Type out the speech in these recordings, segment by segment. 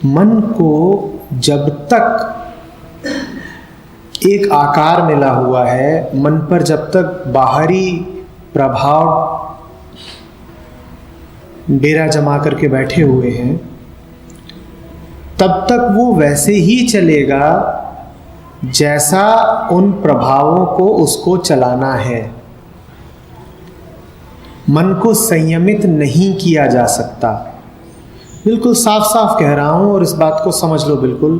मन को जब तक एक आकार मिला हुआ है, मन पर जब तक बाहरी प्रभाव डेरा जमा करके बैठे हुए हैं, तब तक वो वैसे ही चलेगा जैसा उन प्रभावों को उसको चलाना है। मन को संयमित नहीं किया जा सकता। बिल्कुल साफ साफ कह रहा हूँ और इस बात को समझ लो बिल्कुल,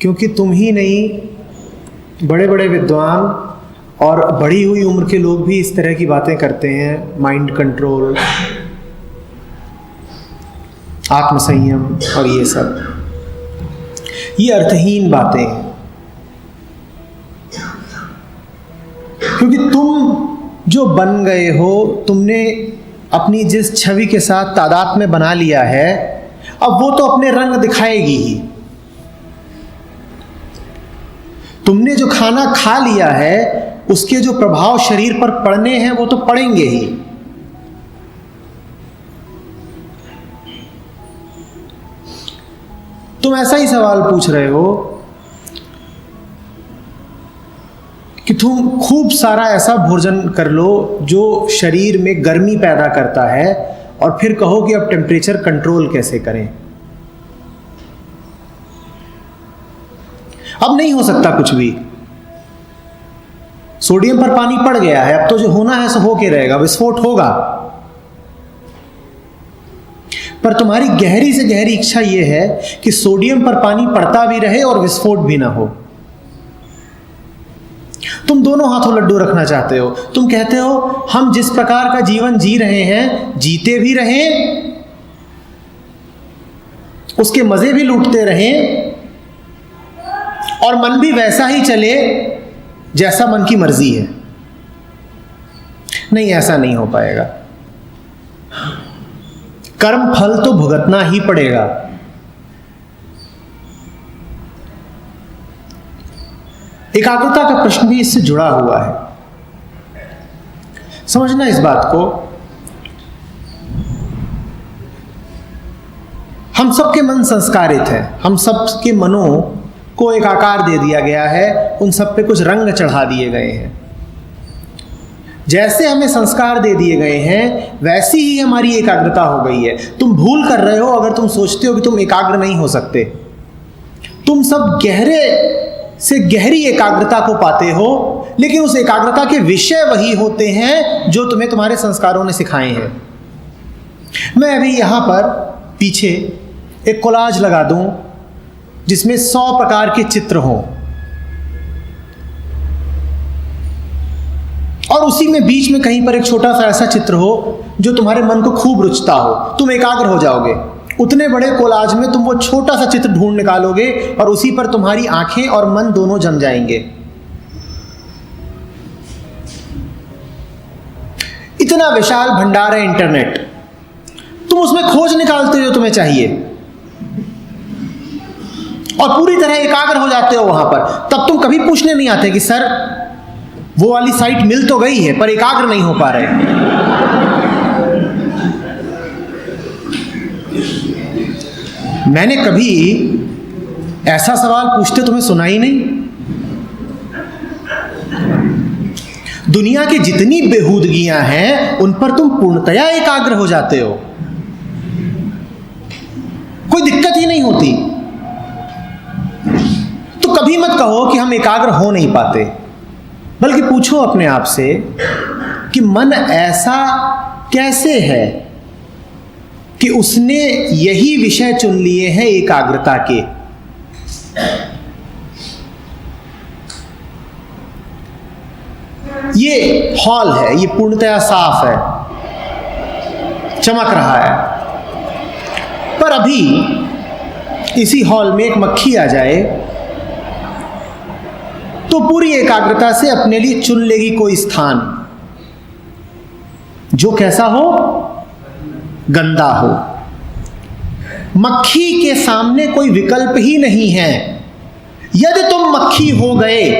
क्योंकि तुम ही नहीं, बड़े बड़े विद्वान और बढ़ी हुई उम्र के लोग भी इस तरह की बातें करते हैं। माइंड कंट्रोल, आत्मसंयम और ये सब, ये अर्थहीन बातें हैं। क्योंकि तुम जो बन गए हो, तुमने अपनी जिस छवि के साथ तादाद में बना लिया है, अब वो तो अपने रंग दिखाएगी ही। तुमने जो खाना खा लिया है, उसके जो प्रभाव शरीर पर पड़ने हैं वो तो पड़ेंगे ही। तुम ऐसा ही सवाल पूछ रहे हो कि तुम खूब सारा ऐसा भोजन कर लो जो शरीर में गर्मी पैदा करता है, और फिर कहो कि अब टेम्परेचर कंट्रोल कैसे करें। अब नहीं हो सकता कुछ भी। सोडियम पर पानी पड़ गया है, अब तो जो होना है सो होके रहेगा, विस्फोट होगा। पर तुम्हारी गहरी से गहरी इच्छा यह है कि सोडियम पर पानी पड़ता भी रहे और विस्फोट भी ना हो। तुम दोनों हाथों लड्डू रखना चाहते हो। तुम कहते हो हम जिस प्रकार का जीवन जी रहे हैं, जीते भी रहें, उसके मजे भी लूटते रहें, और मन भी वैसा ही चले जैसा मन की मर्जी है। नहीं, ऐसा नहीं हो पाएगा। कर्म फल तो भुगतना ही पड़ेगा। एकाग्रता का प्रश्न भी इससे जुड़ा हुआ है। समझना इस बात को। हम सबके मन संस्कारित हैं, हम सबके मनों को एक आकार दे दिया गया है, उन सब पे कुछ रंग चढ़ा दिए गए हैं। जैसे हमें संस्कार दे दिए गए हैं, वैसी ही हमारी एकाग्रता हो गई है। तुम भूल कर रहे हो अगर तुम सोचते हो कि तुम एकाग्र नहीं हो सकते। तुम सब गहरे से गहरी एकाग्रता को पाते हो, लेकिन उस एकाग्रता के विषय वही होते हैं जो तुम्हें तुम्हारे संस्कारों ने सिखाए हैं। मैं अभी यहां पर पीछे एक कोलाज लगा दूं जिसमें 100 प्रकार के चित्र हों, और उसी में बीच में कहीं पर एक छोटा सा ऐसा चित्र हो जो तुम्हारे मन को खूब रुचता हो। तुम एकाग्र हो जाओगे। उतने बड़े कोलाज में तुम वो छोटा सा चित्र ढूंढ निकालोगे और उसी पर तुम्हारी आंखें और मन दोनों जम जाएंगे। इतना विशाल भंडार है इंटरनेट, तुम उसमें खोज निकालते हो जो तुम्हें चाहिए और पूरी तरह एकाग्र हो जाते हो वहां पर। तब तुम कभी पूछने नहीं आते कि सर वो वाली साइट मिल तो गई है पर एकाग्र नहीं हो पा रहे। मैंने कभी ऐसा सवाल पूछते तुम्हें सुना ही नहीं। दुनिया की जितनी बेहूदगियां हैं उन पर तुम पूर्णतया एकाग्र हो जाते हो, कोई दिक्कत ही नहीं होती। तो कभी मत कहो कि हम एकाग्र हो नहीं पाते, बल्कि पूछो अपने आप से कि मन ऐसा कैसे है कि उसने यही विषय चुन लिए हैं एकाग्रता के। ये हॉल है, ये पूर्णतया साफ है, चमक रहा है, पर अभी इसी हॉल में एक मक्खी आ जाए तो पूरी एकाग्रता से अपने लिए चुन लेगी कोई स्थान जो कैसा हो, गंदा हो। मक्खी के सामने कोई विकल्प ही नहीं है। यदि तुम मक्खी हो गए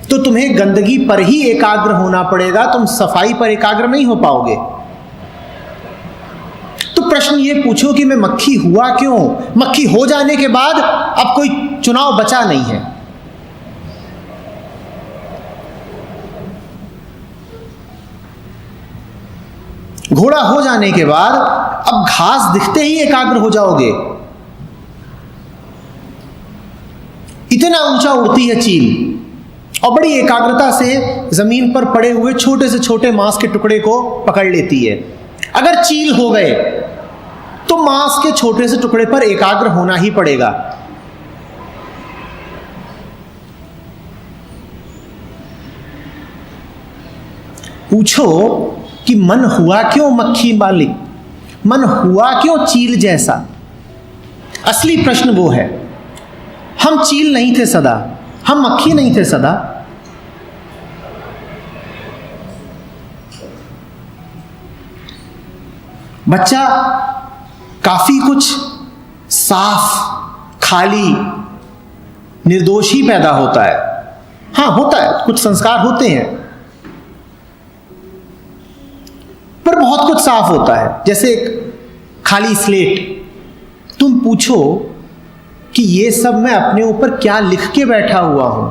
तो तुम्हें गंदगी पर ही एकाग्र होना पड़ेगा, तुम सफाई पर एकाग्र नहीं हो पाओगे। तो प्रश्न ये पूछो कि मैं मक्खी हुआ क्यों। मक्खी हो जाने के बाद अब कोई चुनाव बचा नहीं है। घोड़ा हो जाने के बाद अब घास दिखते ही एकाग्र हो जाओगे। इतना ऊंचा उड़ती है चील और बड़ी एकाग्रता से जमीन पर पड़े हुए छोटे से छोटे मांस के टुकड़े को पकड़ लेती है। अगर चील हो गए तो मांस के छोटे से टुकड़े पर एकाग्र होना ही पड़ेगा। पूछो कि मन हुआ क्यों मक्खी मालिक, मन हुआ क्यों चील जैसा। असली प्रश्न वो है। हम चील नहीं थे सदा, हम मक्खी नहीं थे सदा। बच्चा काफी कुछ साफ, खाली, निर्दोष ही पैदा होता है। हाँ होता है, कुछ संस्कार होते हैं, पर बहुत कुछ साफ होता है, जैसे एक खाली स्लेट। तुम पूछो कि ये सब मैं अपने ऊपर क्या लिख के बैठा हुआ हूं,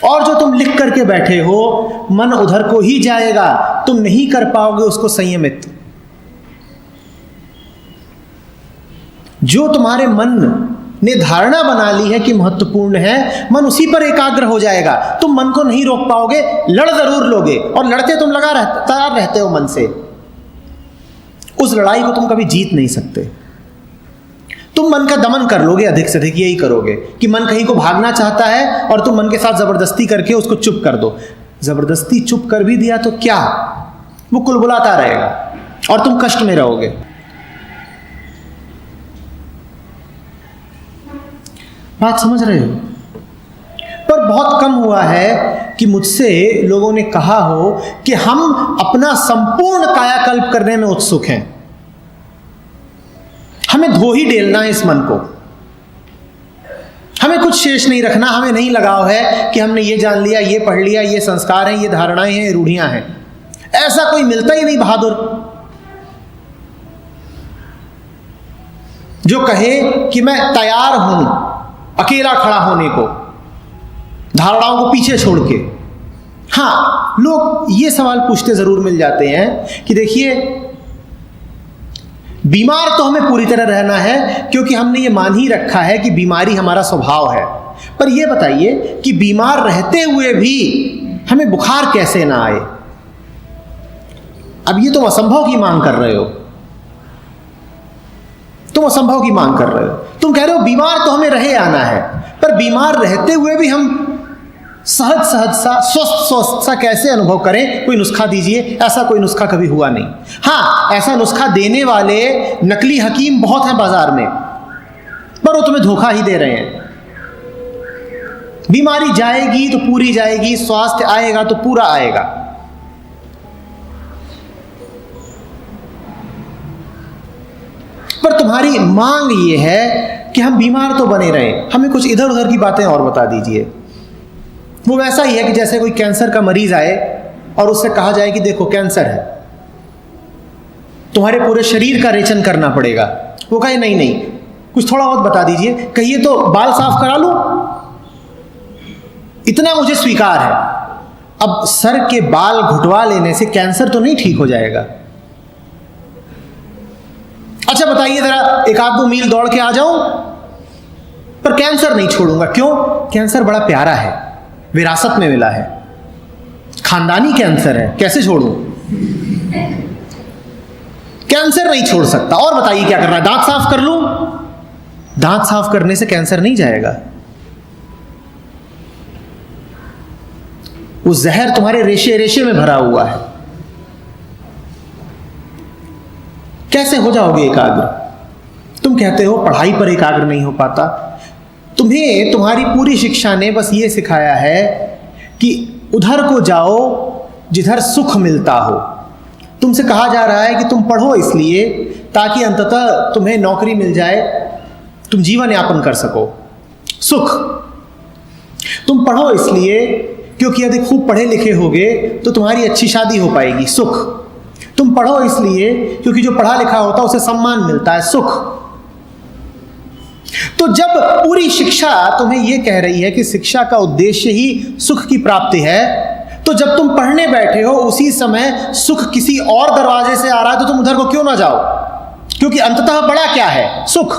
और जो तुम लिख करके बैठे हो मन उधर को ही जाएगा, तुम नहीं कर पाओगे उसको संयमित। जो तुम्हारे मन ने धारणा बना ली है कि महत्वपूर्ण है, मन उसी पर एकाग्र हो जाएगा। तुम मन को नहीं रोक पाओगे, लड़ जरूर लोगे, और लड़ते तुम तैयार रहते हो मन से। उस लड़ाई को तुम कभी जीत नहीं सकते। तुम मन का दमन कर लोगे, अधिक से अधिक यही करोगे कि मन कहीं को भागना चाहता है और तुम मन के साथ जबरदस्ती करके उसको चुप कर दो। जबरदस्ती चुप कर भी दिया तो क्या, वो कुलबुलाता रहेगा और तुम कष्ट में रहोगे। बात समझ रहे हो? पर बहुत कम हुआ है कि मुझसे लोगों ने कहा हो कि हम अपना संपूर्ण कायाकल्प करने में उत्सुक हैं। हमें धो ही डेलना है इस मन को, हमें कुछ शेष नहीं रखना। हमें नहीं लगाव है कि हमने ये जान लिया, ये पढ़ लिया, ये संस्कार हैं, ये धारणाएं हैं, ये रूढ़ियां हैं। ऐसा कोई मिलता ही नहीं बहादुर जो कहे कि मैं तैयार हूं अकेला खड़ा होने को, धारणाओं को पीछे छोड़ के। हाँ, लोग ये सवाल पूछते जरूर मिल जाते हैं कि देखिए, बीमार तो हमें पूरी तरह रहना है क्योंकि हमने ये मान ही रखा है कि बीमारी हमारा स्वभाव है, पर यह बताइए कि बीमार रहते हुए भी हमें बुखार कैसे ना आए। अब ये तुम असंभव की मांग कर रहे हो, तुम असंभव की मांग कर रहे हो। तुम कह रहे हो बीमार तो हमें रहे आना है, पर बीमार रहते हुए भी हम सहज सहज सा, स्वस्थ सा कैसे अनुभव करें? कोई नुस्खा दीजिए। ऐसा कोई नुस्खा कभी हुआ नहीं। हाँ, ऐसा नुस्खा देने वाले नकली हकीम बहुत हैं बाजार में, पर वो तुम्हें धोखा ही दे रहे हैं। बीमारी जाएगी तो पूरी जाएगी, स्वास्थ्य आएगा तो पूरा आएगा। पर तुम्हारी मांग ये है कि हम बीमार तो बने रहें, हमें कुछ इधर उधर की बातें और बता दीजिए। वो वैसा ही है कि जैसे कोई कैंसर का मरीज आए और उससे कहा जाए कि देखो कैंसर है, तुम्हारे पूरे शरीर का रेचन करना पड़ेगा। वो कहे नहीं नहीं, कुछ थोड़ा बहुत बता दीजिए। कहिए तो बाल साफ करा लो, इतना मुझे स्वीकार है। अब सर के बाल घुटवा लेने से कैंसर तो नहीं ठीक हो जाएगा। अच्छा बताइए जरा, एक आध 2 मील दौड़ के आ जाऊं, पर कैंसर नहीं छोड़ूंगा। क्यों? कैंसर बड़ा प्यारा है, विरासत में मिला है, खानदानी कैंसर है, कैसे छोड़ूं? कैंसर नहीं छोड़ सकता। और बताइए क्या करना है? दांत साफ कर लूं? दांत साफ करने से कैंसर नहीं जाएगा। वो जहर तुम्हारे रेशे रेशे में भरा हुआ है। कैसे हो जाओगे एकाग्र? तुम कहते हो पढ़ाई पर एकाग्र नहीं हो पाता। तुम्हें तुम्हारी पूरी शिक्षा ने बस ये सिखाया है कि उधर को जाओ जिधर सुख मिलता हो। तुमसे कहा जा रहा है कि तुम पढ़ो इसलिए ताकि अंततः तुम्हें नौकरी मिल जाए, तुम जीवन यापन कर सको, सुख। तुम पढ़ो इसलिए क्योंकि यदि खूब पढ़े लिखे होगे तो तुम्हारी अच्छी शादी हो पाएगी, सुख। तुम पढ़ो इसलिए क्योंकि जो पढ़ा लिखा होता है उसे सम्मान मिलता है, सुख। तो जब पूरी शिक्षा तुम्हें यह कह रही है कि शिक्षा का उद्देश्य ही सुख की प्राप्ति है, तो जब तुम पढ़ने बैठे हो उसी समय सुख किसी और दरवाजे से आ रहा है तो तुम उधर को क्यों ना जाओ? क्योंकि अंततः बड़ा क्या है? सुख।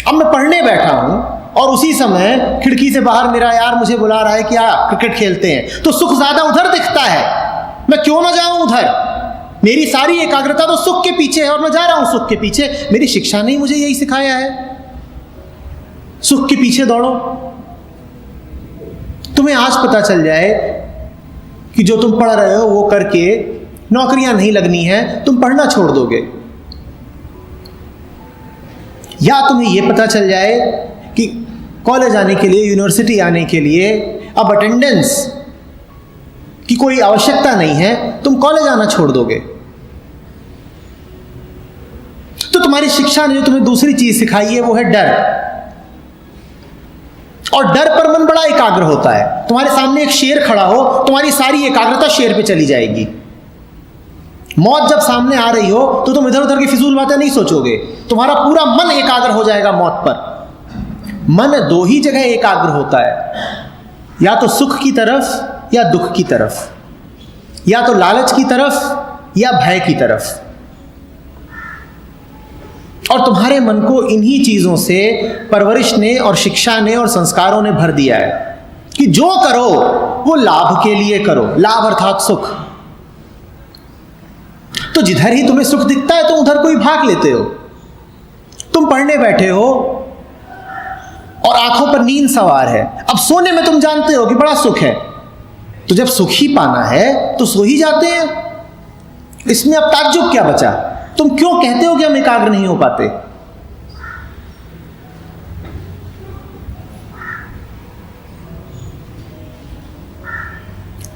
अब मैं पढ़ने बैठा हूं और उसी समय खिड़की से बाहर मेरा यार मुझे बुला रहा है कि क्रिकेट खेलते हैं, तो सुख ज्यादा उधर दिखता है, मैं क्यों ना जाऊं उधर? मेरी सारी एकाग्रता तो सुख के पीछे है और मैं जा रहा हूं सुख के पीछे। मेरी शिक्षा ने मुझे यही सिखाया है, सुख के पीछे दौड़ो। तुम्हें आज पता चल जाए कि जो तुम पढ़ रहे हो वो करके नौकरियां नहीं लगनी है, तुम पढ़ना छोड़ दोगे। या तुम्हें यह पता चल जाए कि कॉलेज आने के लिए, यूनिवर्सिटी आने के लिए अब अटेंडेंस की कोई आवश्यकता नहीं है, तुम कॉलेज आना छोड़ दोगे। तो तुम्हारी शिक्षा ने जो तुम्हें दूसरी चीज सिखाई है वो है डर। और डर पर मन बड़ा एकाग्र होता है। तुम्हारे सामने एक शेर खड़ा हो, तुम्हारी सारी एकाग्रता शेर पे चली जाएगी। मौत जब सामने आ रही हो तो तुम इधर उधर की फिजूल बातें नहीं सोचोगे, तुम्हारा पूरा मन एकाग्र हो जाएगा मौत पर। मन दो ही जगह एकाग्र होता है, या तो सुख की तरफ या दुख की तरफ, या तो लालच की तरफ या भय की तरफ। और तुम्हारे मन को इन्हीं चीजों से परवरिश ने और शिक्षा ने और संस्कारों ने भर दिया है कि जो करो वो लाभ के लिए करो, लाभ अर्थात सुख। तो जिधर ही तुम्हें सुख दिखता है तुम उधर को ही भाग लेते हो। तुम पढ़ने बैठे हो और आंखों पर नींद सवार है, अब सोने में तुम जानते हो कि बड़ा सुख है, तो जब सुख ही पाना है तो सो ही जाते हैं। इसमें अब ताज्जुब क्या बचा? तुम क्यों कहते हो कि हम एकाग्र नहीं हो पाते?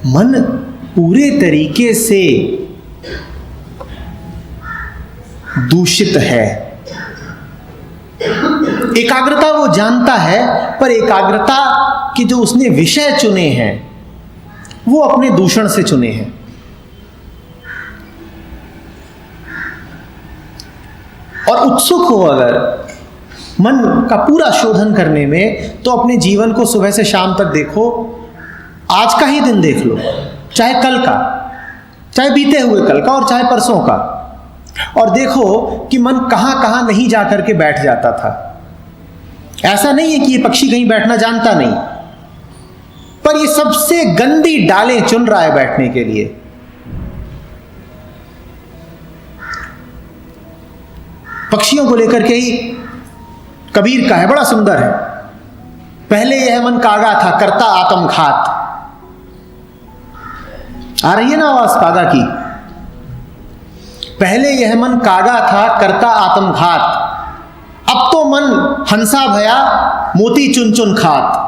मन पूरे तरीके से दूषित है। एकाग्रता वो जानता है, पर एकाग्रता के जो उसने विषय चुने हैं वो अपने दूषण से चुने हैं। और उत्सुक हो अगर मन का पूरा शोधन करने में, तो अपने जीवन को सुबह से शाम तक देखो, आज का ही दिन देख लो, चाहे कल का, चाहे बीते हुए कल का और चाहे परसों का, और देखो कि मन कहां कहां नहीं जाकर के बैठ जाता था। ऐसा नहीं है कि ये पक्षी कहीं बैठना जानता नहीं, पर ये सबसे गंदी डालें चुन रहा है बैठने के लिए। पक्षियों को लेकर के ही कबीर का है, बड़ा सुंदर है। पहले यह मन कागा था करता आत्मघात। आ रही है ना आवाज कागा की? पहले यह मन कागा था करता आत्मघात, अब तो मन हंसा भया मोती चुन चुन खात।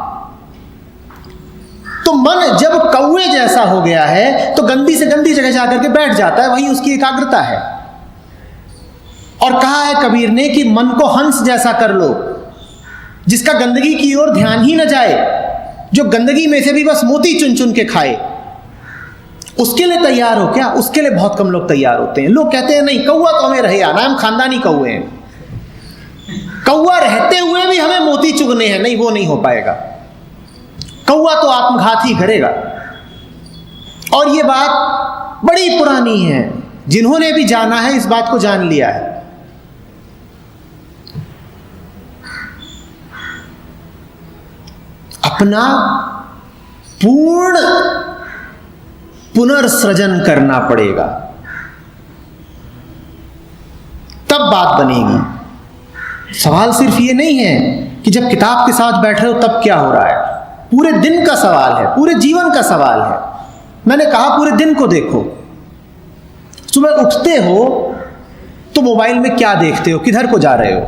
तो मन जब कौवे जैसा हो गया है तो गंदी से गंदी जगह जाकर के बैठ जाता है, वही उसकी एकाग्रता है। और कहा है कबीर ने कि मन को हंस जैसा कर लो, जिसका गंदगी की ओर ध्यान ही न जाए, जो गंदगी में से भी बस मोती चुन चुन के खाए। उसके लिए तैयार हो क्या? उसके लिए बहुत कम लोग तैयार होते हैं। लोग कहते हैं नहीं, कौवा तो हमें रहे आना, हम खानदानी कौवे हैं, कौवा रहते हुए भी हमें मोती चुगने हैं। नहीं, वो नहीं हो पाएगा। कौवा तो आत्मघात ही करेगा। और ये बात बड़ी पुरानी है, जिन्होंने भी जाना है इस बात को जान लिया है। अपना पूर्ण पुनर्सृजन करना पड़ेगा, तब बात बनेगी। सवाल सिर्फ ये नहीं है कि जब किताब के साथ बैठ रहे हो तब क्या हो रहा है, पूरे दिन का सवाल है, पूरे जीवन का सवाल है। मैंने कहा पूरे दिन को देखो। सुबह उठते हो तो मोबाइल में क्या देखते हो, किधर को जा रहे हो,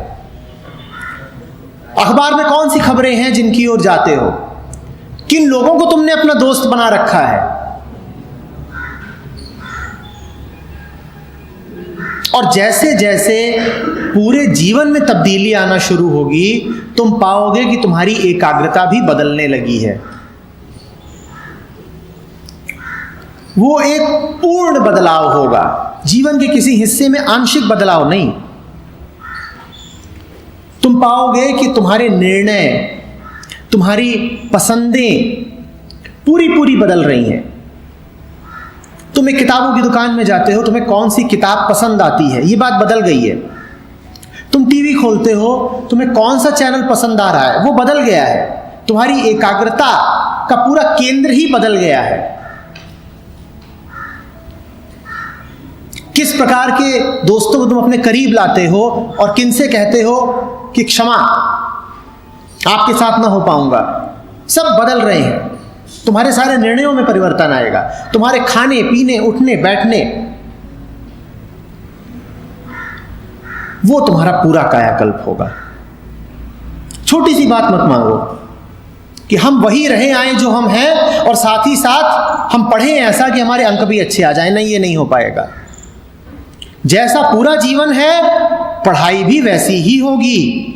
अखबार में कौन सी खबरें हैं जिनकी ओर जाते हो, किन लोगों को तुमने अपना दोस्त बना रखा है। और जैसे जैसे पूरे जीवन में तब्दीली आना शुरू होगी, तुम पाओगे कि तुम्हारी एकाग्रता भी बदलने लगी है। वो एक पूर्ण बदलाव होगा, जीवन के किसी हिस्से में आंशिक बदलाव नहीं। तुम पाओगे कि तुम्हारे निर्णय, तुम्हारी पसंदें पूरी पूरी बदल रही हैं। तुम एक किताबों की दुकान में जाते हो, तुम्हें कौन सी किताब पसंद आती है, ये बात बदल गई है। तुम टीवी खोलते हो, तुम्हें कौन सा चैनल पसंद आ रहा है, वो बदल गया है। तुम्हारी एकाग्रता का पूरा केंद्र ही बदल गया है। किस प्रकार के दोस्तों को तुम अपने करीब लाते हो और किनसे कहते हो कि क्षमा, आपके साथ ना हो पाऊंगा, सब बदल रहे हैं। तुम्हारे सारे निर्णयों में परिवर्तन आएगा, तुम्हारे खाने पीने उठने बैठने, वो तुम्हारा पूरा कायाकल्प होगा। छोटी सी बात मत मांगो कि हम वही रहे आए जो हम हैं और साथ ही साथ हम पढ़ें ऐसा कि हमारे अंक भी अच्छे आ जाए। नहीं, ये नहीं हो पाएगा। जैसा पूरा जीवन है, पढ़ाई भी वैसी ही होगी।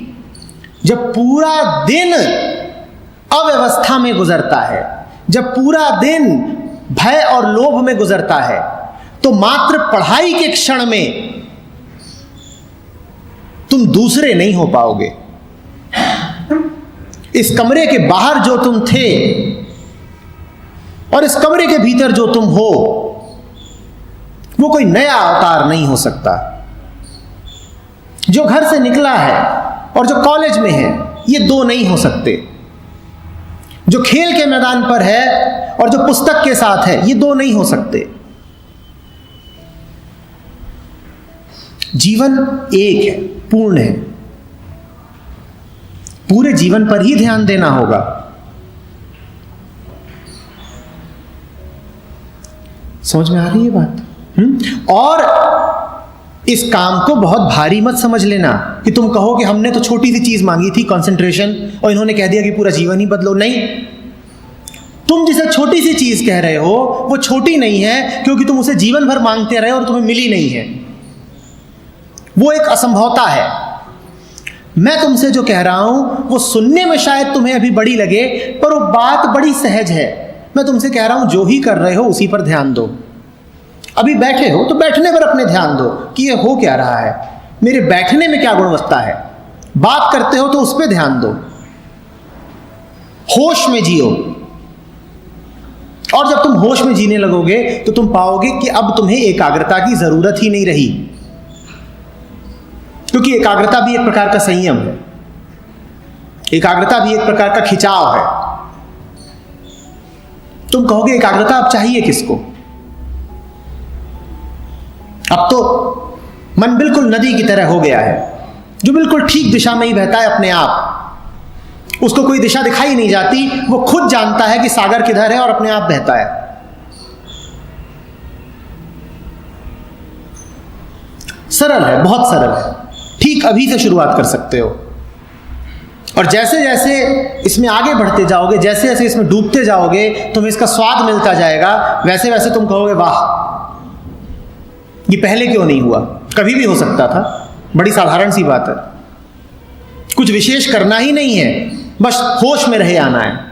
जब पूरा दिन अव्यवस्था में गुजरता है, जब पूरा दिन भय और लोभ में गुजरता है, तो मात्र पढ़ाई के क्षण में तुम दूसरे नहीं हो पाओगे। इस कमरे के बाहर जो तुम थे और इस कमरे के भीतर जो तुम हो, वो कोई नया अवतार नहीं हो सकता। जो घर से निकला है और जो कॉलेज में है, ये दो नहीं हो सकते। जो खेल के मैदान पर है और जो पुस्तक के साथ है, ये दो नहीं हो सकते। जीवन एक है, पूर्ण है। पूरे जीवन पर ही ध्यान देना होगा। समझ में आ रही है बात? और इस काम को बहुत भारी मत समझ लेना कि तुम कहो कि हमने तो छोटी सी चीज मांगी थी, कंसंट्रेशन, और इन्होंने कह दिया कि पूरा जीवन ही बदलो। नहीं, तुम जिसे छोटी सी चीज कह रहे हो वो छोटी नहीं है, क्योंकि तुम उसे जीवन भर मांगते रहे और तुम्हें मिली नहीं है। वो एक असंभवता है। मैं तुमसे जो कह रहा हूं वो सुनने में शायद तुम्हें अभी बड़ी लगे, पर वो बात बड़ी सहज है। मैं तुमसे कह रहा हूं, जो ही कर रहे हो उसी पर ध्यान दो। अभी बैठे हो तो बैठने पर अपने ध्यान दो कि ये हो क्या रहा है, मेरे बैठने में क्या गुणवत्ता है। बात करते हो तो उस पर ध्यान दो, होश में जियो। और जब तुम होश में जीने लगोगे तो तुम पाओगे कि अब तुम्हें एकाग्रता की जरूरत ही नहीं रही, क्योंकि एकाग्रता भी एक प्रकार का संयम है, एकाग्रता भी एक प्रकार का खिंचाव है। तुम कहोगे एकाग्रता अब चाहिए किसको? अब तो मन बिल्कुल नदी की तरह हो गया है, जो बिल्कुल ठीक दिशा में ही बहता है अपने आप। उसको कोई दिशा दिखाई नहीं जाती, वो खुद जानता है कि सागर किधर है और अपने आप बहता है। सरल है, बहुत सरल है। ठीक अभी से शुरुआत कर सकते हो, और जैसे जैसे इसमें आगे बढ़ते जाओगे, जैसे जैसे इसमें डूबते जाओगे, तुम्हें इसका स्वाद मिलता जाएगा। वैसे वैसे तुम कहोगे, वाह, ये पहले क्यों नहीं हुआ? कभी भी हो सकता था। बड़ी साधारण सी बात है, कुछ विशेष करना ही नहीं है, बस होश में रहे आना है।